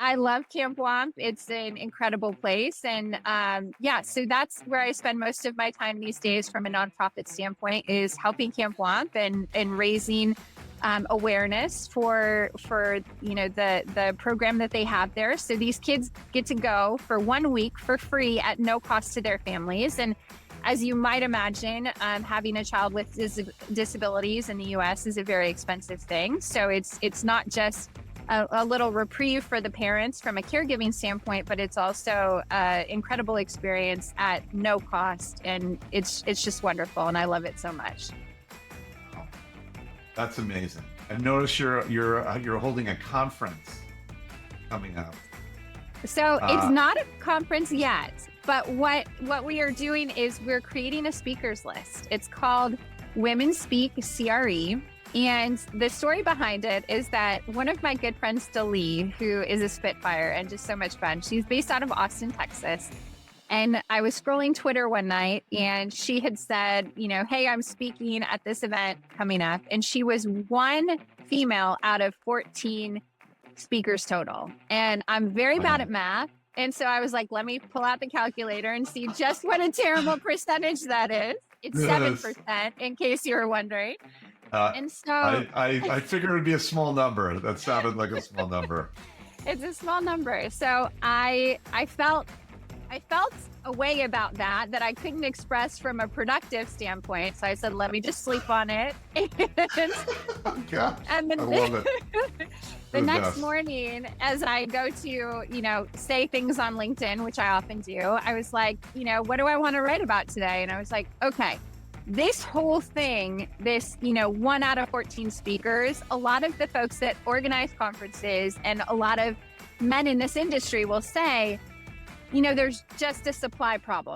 I love Camp Wamp. It's an incredible place. And yeah, so that's where I spend most of my time these days from a nonprofit standpoint is helping Camp Wamp and raising awareness for the program that they have there. So these kids get to go for 1 week for free at no cost to their families. And as you might imagine, having a child with disabilities in the U.S. is a very expensive thing. So it's not just a little reprieve for the parents from a caregiving standpoint, but it's also an incredible experience at no cost, and it's just wonderful, and I love it so much. Wow, that's amazing. I notice you're holding a conference coming up. So it's not a conference yet, but what we are doing is we're creating a speakers list. It's called Women Speak CRE. And the story behind it is that one of my good friends, Dalee, who is a Spitfire and just so much fun, she's based out of Austin, Texas. And I was scrolling Twitter one night and she had said, hey, I'm speaking at this event coming up. And she was one female out of 14 speakers total. And I'm very bad at math. And so I was like, let me pull out the calculator and see just what a terrible percentage that is. It's 7%, in case you were wondering. And so I figured it'd be a small number. That sounded like a small number. It's a small number. So I felt a way about that I couldn't express from a productive standpoint. So I said, let me just sleep on it. Gosh, and I love it. The next morning, as I go to, say things on LinkedIn, which I often do, I was like, what do I want to write about today? And I was like, okay, this whole thing, this, 1 out of 14 speakers, a lot of the folks that organize conferences and a lot of men in this industry will say, there's just a supply problem.